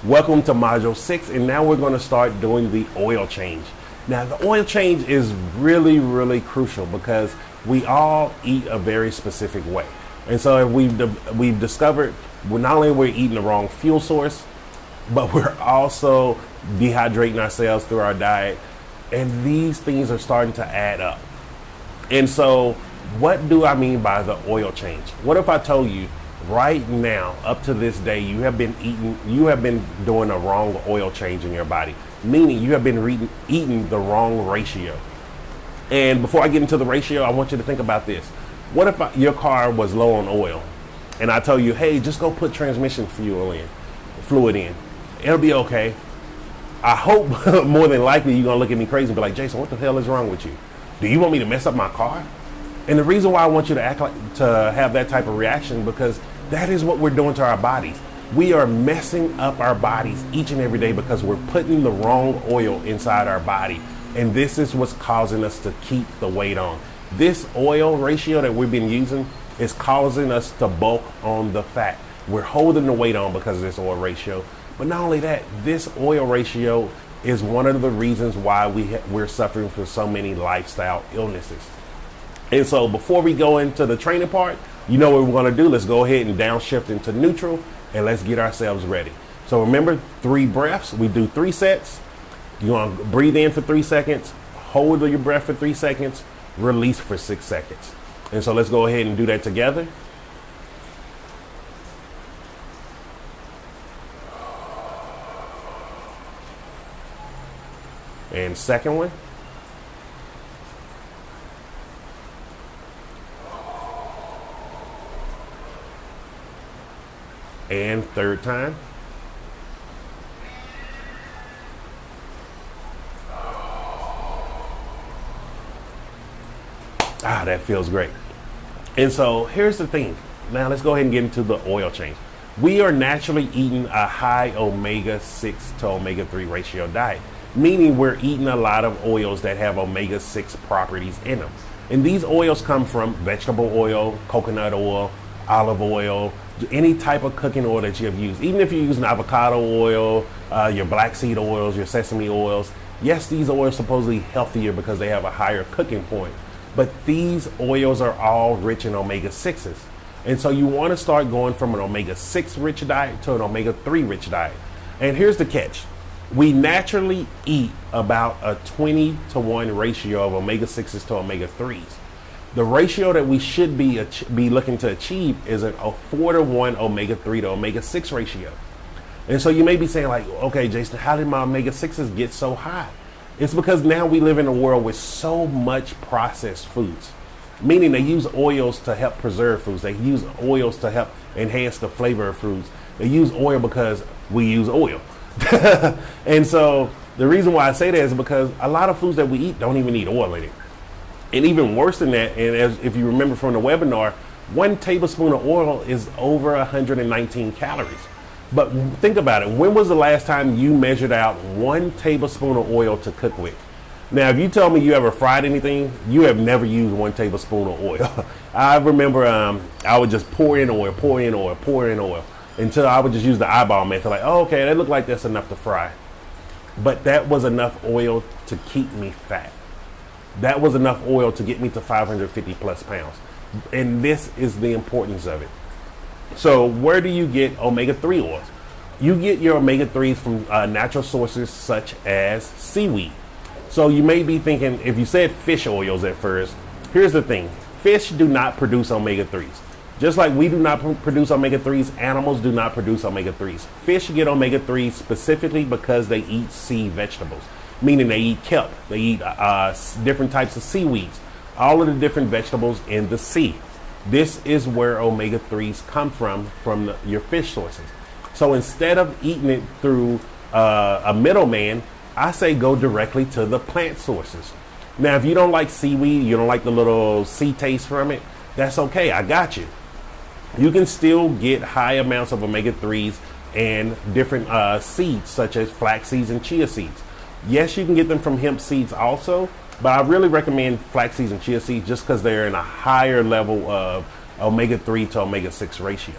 Welcome to Module 6, and now we're going to start doing the oil change. Now, the oil change is really crucial because we all eat a very specific way. And so we've discovered not only we're eating the wrong fuel source, but we're also dehydrating ourselves through our diet. And these things are starting to add up. And so what do I mean by the oil change? What if I told you right now, up to this day, you have been doing a wrong oil change in your body, meaning you have been eating the wrong ratio. And before I get into the ratio, I want you to think about this. What if your car was low on oil and I tell you, hey, just go put transmission fluid in. It'll be okay. I hope more than likely you're gonna look at me crazy and be like, Jason, what the hell is wrong with you? Do you want me to mess up my car? And the reason why I want you to have that type of reaction, because that is what we're doing to our bodies. We are messing up our bodies each and every day because we're putting the wrong oil inside our body. And this is what's causing us to keep the weight on. This oil ratio that we've been using is causing us to bulk on the fat. We're holding the weight on because of this oil ratio. But not only that, this oil ratio is one of the reasons why we're suffering from so many lifestyle illnesses. And so before we go into the training part, you know what we're going to do. Let's go ahead and downshift into neutral and let's get ourselves ready. So remember, 3 breaths. We do 3 sets. You're going to breathe in for 3 seconds, hold your breath for 3 seconds, release for 6 seconds. And so let's go ahead and do that together. And second one. And third time. That feels great. And so here's the thing. Now let's go ahead and get into the oil change. We are naturally eating a high omega-6 to omega-3 ratio diet, meaning we're eating a lot of oils that have omega-6 properties in them. And these oils come from vegetable oil, coconut oil, olive oil, any type of cooking oil that you have used. Even if you're using avocado oil, your black seed oils, your sesame oils. Yes, these oils are supposedly healthier because they have a higher cooking point. But these oils are all rich in omega-6s. And so you want to start going from an omega-6 rich diet to an omega-3 rich diet. And here's the catch. We naturally eat about a 20-to-1 ratio of omega-6s to omega-3s. The ratio that we should be looking to achieve is a 4-to-1 omega-3 to omega-6 ratio. And so you may be saying like, okay, Jason, how did my omega-6s get so high? It's because now we live in a world with so much processed foods, meaning they use oils to help preserve foods. They use oils to help enhance the flavor of foods. They use oil because we use oil. And so the reason why I say that is because a lot of foods that we eat don't even need oil in it. And even worse than that, and if you remember from the webinar, 1 tablespoon of oil is over 119 calories. But think about it. When was the last time you measured out 1 tablespoon of oil to cook with? Now, if you tell me you ever fried anything, you have never used 1 tablespoon of oil. I remember I would just pour in oil until I would just use the eyeball method. Like, oh, okay, that looked like that's enough to fry. But that was enough oil to keep me fat. That was enough oil to get me to 550 plus pounds. And this is the importance of it. So where do you get omega-3 oils? You get your omega-3s from natural sources such as seaweed. So you may be thinking, if you said fish oils at first, here's the thing. Fish do not produce omega-3s. Just like we do not produce omega-3s, animals do not produce omega-3s. Fish get omega-3s specifically because they eat sea vegetables, meaning they eat kelp, they eat different types of seaweeds, all of the different vegetables in the sea. This is where omega-3s come from your fish sources. So instead of eating it through a middleman, I say go directly to the plant sources. Now, if you don't like seaweed, you don't like the little sea taste from it, that's okay. I got you. You can still get high amounts of omega-3s and different seeds such as flax seeds and chia seeds. Yes, you can get them from hemp seeds also, but I really recommend flax seeds and chia seeds just because they're in a higher level of omega-3 to omega-6 ratio.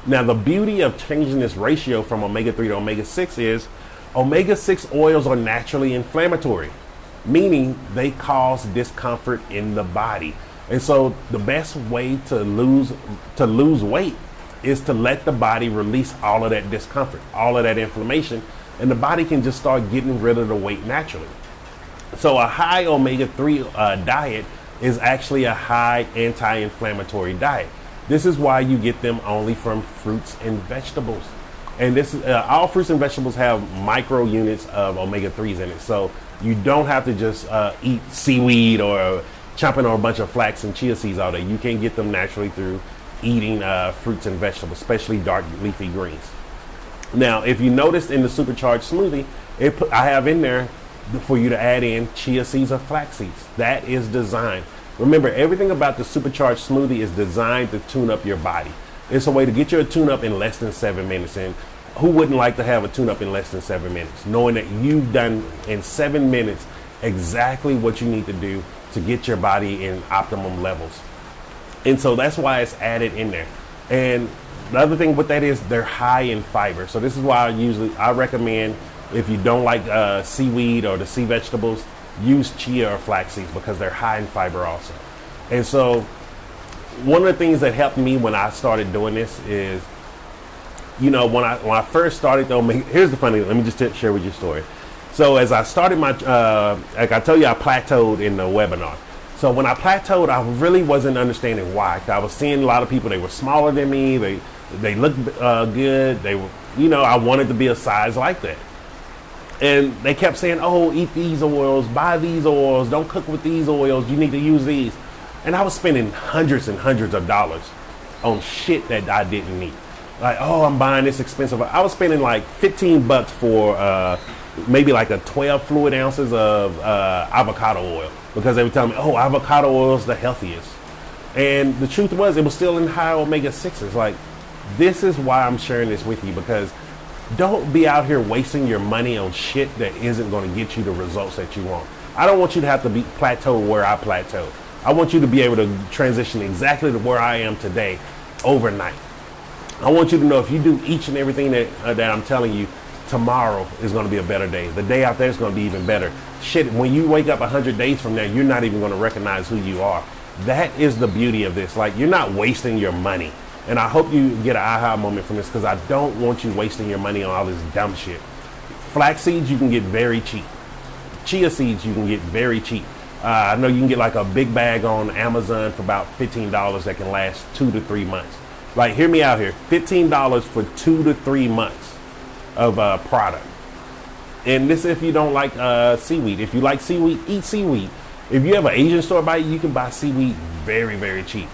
Now, the beauty of changing this ratio from omega-3 to omega-6 is omega-6 oils are naturally inflammatory, meaning they cause discomfort in the body. And so the best way to lose weight is to let the body release all of that discomfort, all of that inflammation, and the body can just start getting rid of the weight naturally. So a high omega-3 diet is actually a high anti-inflammatory diet. This is why you get them only from fruits and vegetables. And this all fruits and vegetables have micro units of omega-3s in it. So you don't have to just eat seaweed or chomping on a bunch of flax and chia seeds all day. You can get them naturally through eating fruits and vegetables, especially dark leafy greens. Now, if you noticed in the supercharged smoothie, I have in there for you to add in chia seeds or flax seeds. That is designed. Remember, everything about the supercharged smoothie is designed to tune up your body. It's a way to get your tune up in less than 7 minutes. And who wouldn't like to have a tune up in less than 7 minutes, knowing that you've done in 7 minutes exactly what you need to do to get your body in optimum levels. And so that's why it's added in there. And the other thing with that is they're high in fiber. So this is why I recommend, if you don't like seaweed or the sea vegetables, use chia or flax seeds because they're high in fiber also. And so one of the things that helped me when I started doing this is, when I first started, though, here's the funny, let me just share with you a story. So as I started my, like I told you, I plateaued in the webinar. So when I plateaued, I really wasn't understanding why. I was seeing a lot of people, they were smaller than me, they looked good, they were, I wanted to be a size like that. And they kept saying, oh, eat these oils, buy these oils, don't cook with these oils, you need to use these. And I was spending hundreds and hundreds of dollars on shit that I didn't need. Like, oh, I'm buying this expensive. I was spending like $15 for maybe like a 12 fluid ounces of avocado oil because they were telling me, oh, avocado oil is the healthiest. And the truth was, it was still in high omega-6s. Like, this is why I'm sharing this with you, because don't be out here wasting your money on shit that isn't going to get you the results that you want. I don't want you to have to be plateaued where I plateaued. I want you to be able to transition exactly to where I am today overnight. I want you to know if you do each and everything that I'm telling you, tomorrow is going to be a better day. The day out there is going to be even better. Shit, when you wake up 100 days from now, you're not even going to recognize who you are. That is the beauty of this. Like, you're not wasting your money. And I hope you get an aha moment from this, because I don't want you wasting your money on all this dumb shit. Flax seeds you can get very cheap. Chia seeds you can get very cheap. I know you can get like a big bag on Amazon for about $15 that can last 2 to 3 months. Like, hear me out here. $15 for 2 to 3 months of product. And this if you don't like seaweed. If you like seaweed, eat seaweed. If you have an Asian store by you can buy seaweed very, very cheap.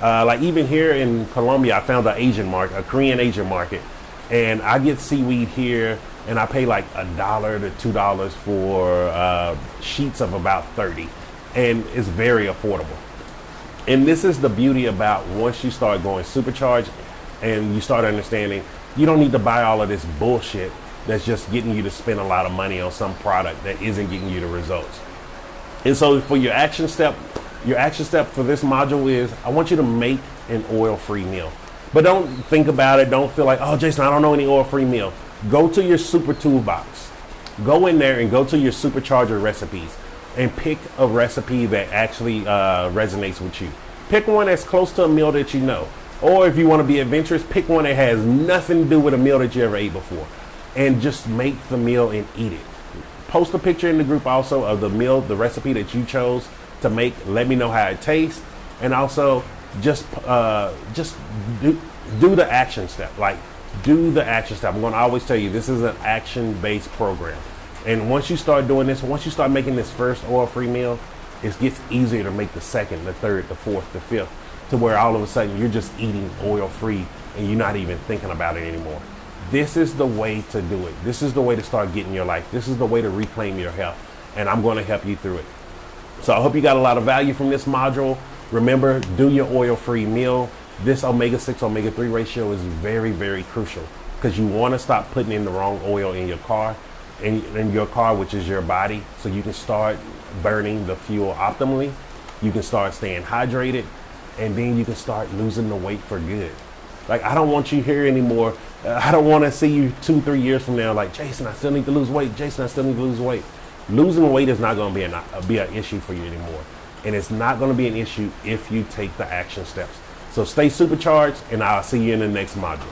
Like even here in Colombia, I found a Korean Asian market. And I get seaweed here, and I pay like $1 to $2 for sheets of about 30. And it's very affordable. And this is the beauty about once you start going supercharged and you start understanding, you don't need to buy all of this bullshit that's just getting you to spend a lot of money on some product that isn't getting you the results. And so for your action step for this module is, I want you to make an oil-free meal. But don't think about it. Don't feel like, oh, Jason, I don't know any oil-free meal. Go to your super toolbox. Go in there and go to your supercharger recipes and pick a recipe that actually resonates with you. Pick one that's close to a meal that you know. Or if you want to be adventurous, pick one that has nothing to do with a meal that you ever ate before. And just make the meal and eat it. Post a picture in the group also of the meal, the recipe that you chose to make. Let me know how it tastes. And also just do the action step. Like, do the action step. I'm going to always tell you, this is an action-based program. And once you start doing this, once you start making this first oil-free meal, it gets easier to make the second, the third, the fourth, the fifth, to where all of a sudden you're just eating oil-free and you're not even thinking about it anymore. This is the way to do it. This is the way to start getting your life. This is the way to reclaim your health. And I'm going to help you through it. So I hope you got a lot of value from this module. Remember, do your oil-free meal. This omega-6, omega-3 ratio is very, very crucial, because you want to stop putting in the wrong oil in your car, which is your body, so you can start burning the fuel optimally. You can start staying hydrated, and then you can start losing the weight for good. Like, I don't want you here anymore. I don't want to see you 2-3 years from now like, Jason, I still need to lose weight. Jason, I still need to lose weight. Losing weight is not going to be an issue for you anymore. And it's not going to be an issue if you take the action steps. So stay supercharged, and I'll see you in the next module.